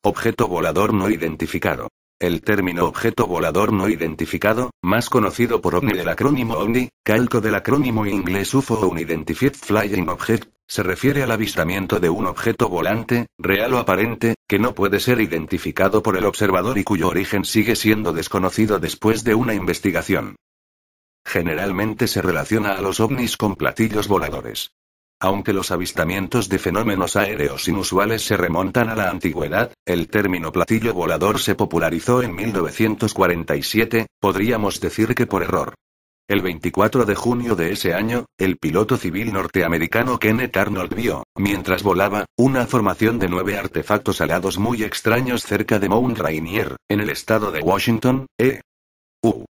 Objeto volador no identificado. El término objeto volador no identificado, más conocido por OVNI del acrónimo OVNI, calco del acrónimo inglés UFO o Unidentified Flying Object, se refiere al avistamiento de un objeto volante, real o aparente, que no puede ser identificado por el observador y cuyo origen sigue siendo desconocido después de una investigación. Generalmente se relaciona a los ovnis con platillos voladores. Aunque los avistamientos de fenómenos aéreos inusuales se remontan a la antigüedad, el término platillo volador se popularizó en 1947, podríamos decir que por error. El 24 de junio de ese año, el piloto civil norteamericano Kenneth Arnold vio, mientras volaba, una formación de 9 artefactos alados muy extraños cerca de Mount Rainier, en el estado de Washington, E.U.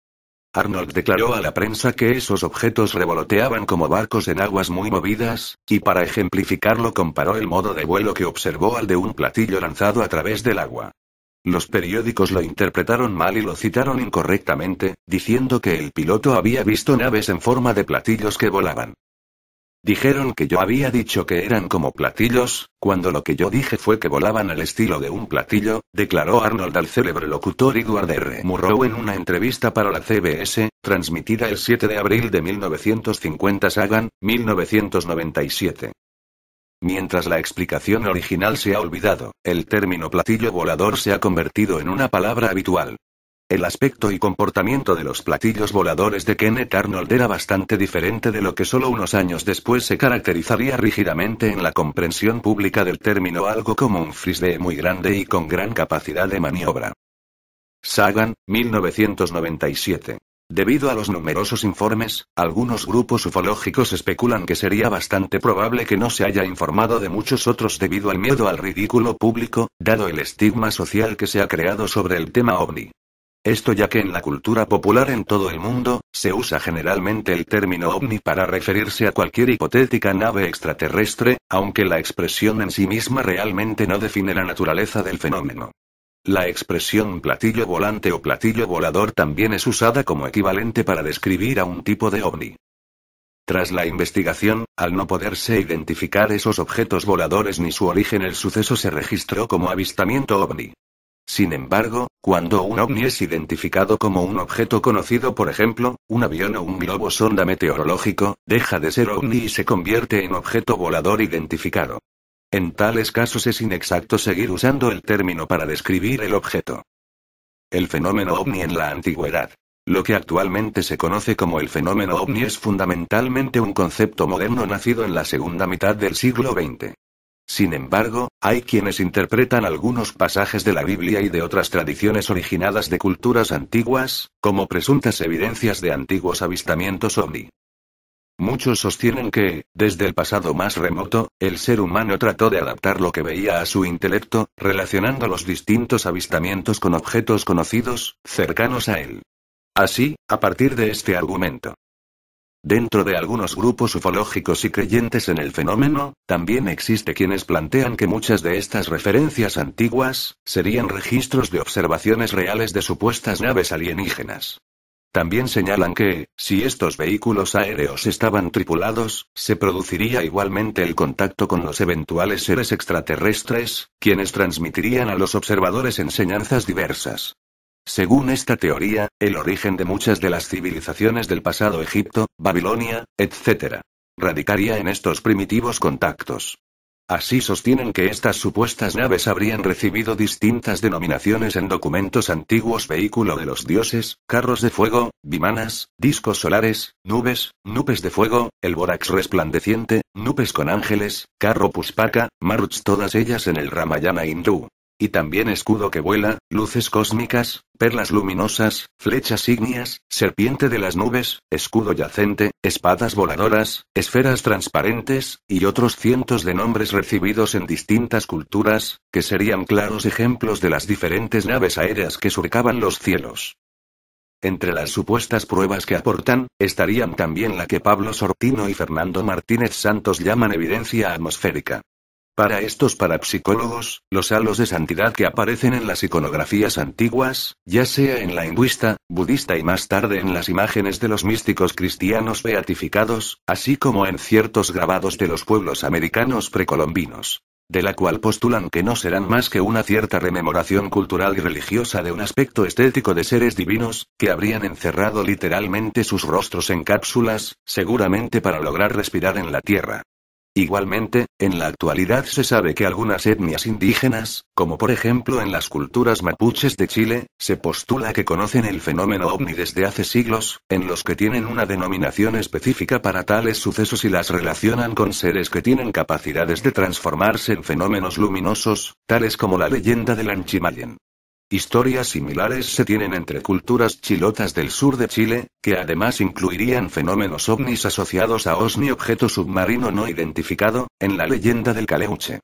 Arnold declaró a la prensa que esos objetos revoloteaban como barcos en aguas muy movidas, y para ejemplificarlo comparó el modo de vuelo que observó al de un platillo lanzado a través del agua. Los periódicos lo interpretaron mal y lo citaron incorrectamente, diciendo que el piloto había visto naves en forma de platillos que volaban. Dijeron que yo había dicho que eran como platillos, cuando lo que yo dije fue que volaban al estilo de un platillo, declaró Arnold al célebre locutor Edward R. Murrow en una entrevista para la CBS, transmitida el 7 de abril de 1950 Sagan, 1997. Mientras la explicación original se ha olvidado, el término platillo volador se ha convertido en una palabra habitual. El aspecto y comportamiento de los platillos voladores de Kenneth Arnold era bastante diferente de lo que solo unos años después se caracterizaría rígidamente en la comprensión pública del término, algo como un frisbee muy grande y con gran capacidad de maniobra. Sagan, 1997. Debido a los numerosos informes, algunos grupos ufológicos especulan que sería bastante probable que no se haya informado de muchos otros debido al miedo al ridículo público, dado el estigma social que se ha creado sobre el tema ovni. Esto ya que en la cultura popular en todo el mundo, se usa generalmente el término ovni para referirse a cualquier hipotética nave extraterrestre, aunque la expresión en sí misma realmente no define la naturaleza del fenómeno. La expresión platillo volante o platillo volador también es usada como equivalente para describir a un tipo de ovni. Tras la investigación, al no poderse identificar esos objetos voladores ni su origen, el suceso se registró como avistamiento ovni. Sin embargo, cuando un ovni es identificado como un objeto conocido, por ejemplo, un avión o un globo sonda meteorológico, deja de ser ovni y se convierte en objeto volador identificado. En tales casos es inexacto seguir usando el término para describir el objeto. El fenómeno ovni en la antigüedad. Lo que actualmente se conoce como el fenómeno ovni es fundamentalmente un concepto moderno nacido en la segunda mitad del siglo XX. Sin embargo, hay quienes interpretan algunos pasajes de la Biblia y de otras tradiciones originadas de culturas antiguas, como presuntas evidencias de antiguos avistamientos ovni. Muchos sostienen que, desde el pasado más remoto, el ser humano trató de adaptar lo que veía a su intelecto, relacionando los distintos avistamientos con objetos conocidos, cercanos a él. Así, a partir de este argumento, dentro de algunos grupos ufológicos y creyentes en el fenómeno, también existe quienes plantean que muchas de estas referencias antiguas, serían registros de observaciones reales de supuestas naves alienígenas. También señalan que, si estos vehículos aéreos estaban tripulados, se produciría igualmente el contacto con los eventuales seres extraterrestres, quienes transmitirían a los observadores enseñanzas diversas. Según esta teoría, el origen de muchas de las civilizaciones del pasado, Egipto, Babilonia, etc., radicaría en estos primitivos contactos. Así sostienen que estas supuestas naves habrían recibido distintas denominaciones en documentos antiguos: vehículo de los dioses, carros de fuego, vimanas, discos solares, nubes de fuego, el bórax resplandeciente, nubes con ángeles, carro puspaka, maruts, todas ellas en el Ramayana hindú. Y también escudo que vuela, luces cósmicas, perlas luminosas, flechas ígneas, serpiente de las nubes, escudo yacente, espadas voladoras, esferas transparentes, y otros cientos de nombres recibidos en distintas culturas, que serían claros ejemplos de las diferentes naves aéreas que surcaban los cielos. Entre las supuestas pruebas que aportan, estarían también la que Pablo Sortino y Fernando Martínez Santos llaman evidencia atmosférica. Para estos parapsicólogos, los halos de santidad que aparecen en las iconografías antiguas, ya sea en la hinduista, budista y más tarde en las imágenes de los místicos cristianos beatificados, así como en ciertos grabados de los pueblos americanos precolombinos, de la cual postulan que no serán más que una cierta rememoración cultural y religiosa de un aspecto estético de seres divinos, que habrían encerrado literalmente sus rostros en cápsulas, seguramente para lograr respirar en la tierra. Igualmente, en la actualidad se sabe que algunas etnias indígenas, como por ejemplo en las culturas mapuches de Chile, se postula que conocen el fenómeno ovni desde hace siglos, en los que tienen una denominación específica para tales sucesos y las relacionan con seres que tienen capacidades de transformarse en fenómenos luminosos, tales como la leyenda del Anchimayen. Historias similares se tienen entre culturas chilotas del sur de Chile, que además incluirían fenómenos ovnis asociados a OSNI, objeto submarino no identificado, en la leyenda del Caleuche.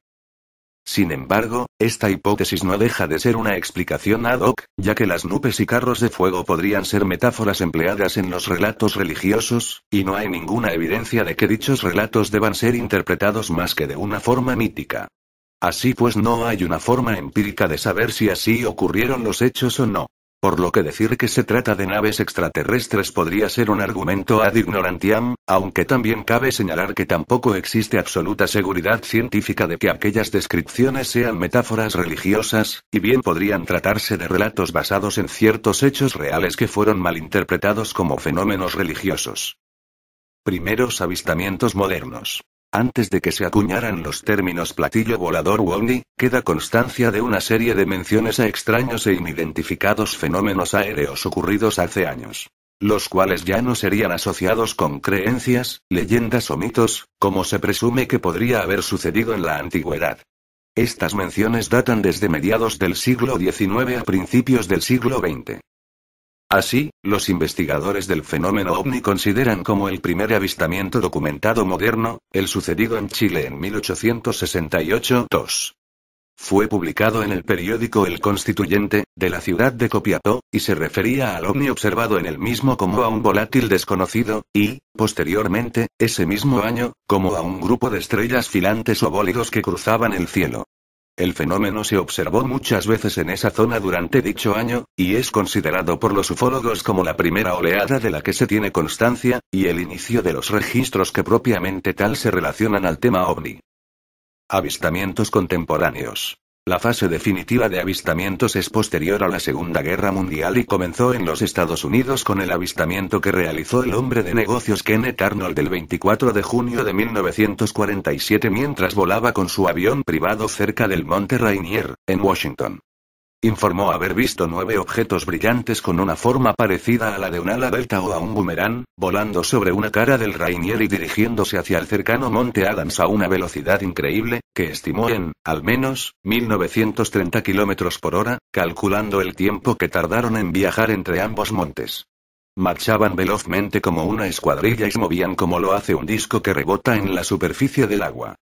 Sin embargo, esta hipótesis no deja de ser una explicación ad hoc, ya que las nubes y carros de fuego podrían ser metáforas empleadas en los relatos religiosos, y no hay ninguna evidencia de que dichos relatos deban ser interpretados más que de una forma mítica. Así pues, no hay una forma empírica de saber si así ocurrieron los hechos o no. Por lo que decir que se trata de naves extraterrestres podría ser un argumento ad ignorantiam, aunque también cabe señalar que tampoco existe absoluta seguridad científica de que aquellas descripciones sean metáforas religiosas, y bien podrían tratarse de relatos basados en ciertos hechos reales que fueron malinterpretados como fenómenos religiosos. Primeros avistamientos modernos. Antes de que se acuñaran los términos platillo volador u ovni, queda constancia de una serie de menciones a extraños e inidentificados fenómenos aéreos ocurridos hace años, los cuales ya no serían asociados con creencias, leyendas o mitos, como se presume que podría haber sucedido en la antigüedad. Estas menciones datan desde mediados del siglo XIX a principios del siglo XX. Así, los investigadores del fenómeno ovni consideran como el primer avistamiento documentado moderno, el sucedido en Chile en 1868-2. Fue publicado en el periódico El Constituyente, de la ciudad de Copiapó, y se refería al ovni observado en el mismo como a un volátil desconocido, y, posteriormente, ese mismo año, como a un grupo de estrellas filantes o bólidos que cruzaban el cielo. El fenómeno se observó muchas veces en esa zona durante dicho año, y es considerado por los ufólogos como la primera oleada de la que se tiene constancia, y el inicio de los registros que propiamente tal se relacionan al tema ovni. Avistamientos contemporáneos. La fase definitiva de avistamientos es posterior a la Segunda Guerra Mundial y comenzó en los Estados Unidos con el avistamiento que realizó el hombre de negocios Kenneth Arnold el 24 de junio de 1947 mientras volaba con su avión privado cerca del Monte Rainier, en Washington. Informó haber visto 9 objetos brillantes con una forma parecida a la de un ala delta o a un boomerang, volando sobre una cara del Rainier y dirigiéndose hacia el cercano Monte Adams a una velocidad increíble, que estimó en, al menos, 1930 km por hora, calculando el tiempo que tardaron en viajar entre ambos montes. Marchaban velozmente como una escuadrilla y se movían como lo hace un disco que rebota en la superficie del agua.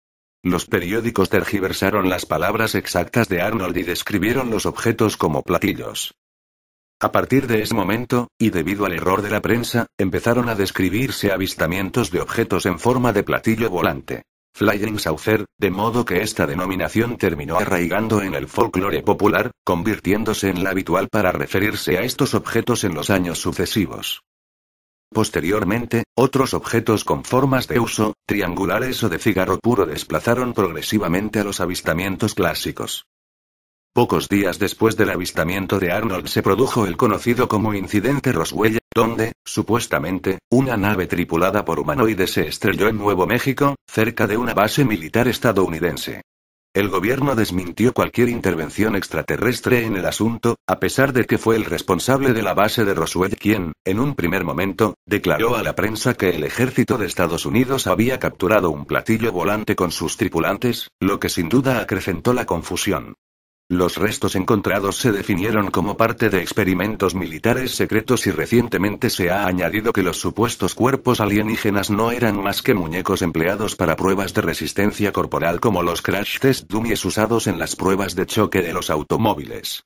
Los periódicos tergiversaron las palabras exactas de Arnold y describieron los objetos como platillos. A partir de ese momento, y debido al error de la prensa, empezaron a describirse avistamientos de objetos en forma de platillo volante, flying saucer, de modo que esta denominación terminó arraigando en el folclore popular, convirtiéndose en la habitual para referirse a estos objetos en los años sucesivos. Posteriormente, otros objetos con formas de uso, triangulares o de cigarro puro desplazaron progresivamente a los avistamientos clásicos. Pocos días después del avistamiento de Arnold se produjo el conocido como Incidente Roswell, donde, supuestamente, una nave tripulada por humanoides se estrelló en Nuevo México, cerca de una base militar estadounidense. El gobierno desmintió cualquier intervención extraterrestre en el asunto, a pesar de que fue el responsable de la base de Roswell quien, en un primer momento, declaró a la prensa que el ejército de Estados Unidos había capturado un platillo volante con sus tripulantes, lo que sin duda acrecentó la confusión. Los restos encontrados se definieron como parte de experimentos militares secretos y recientemente se ha añadido que los supuestos cuerpos alienígenas no eran más que muñecos empleados para pruebas de resistencia corporal como los crash test dummies usados en las pruebas de choque de los automóviles.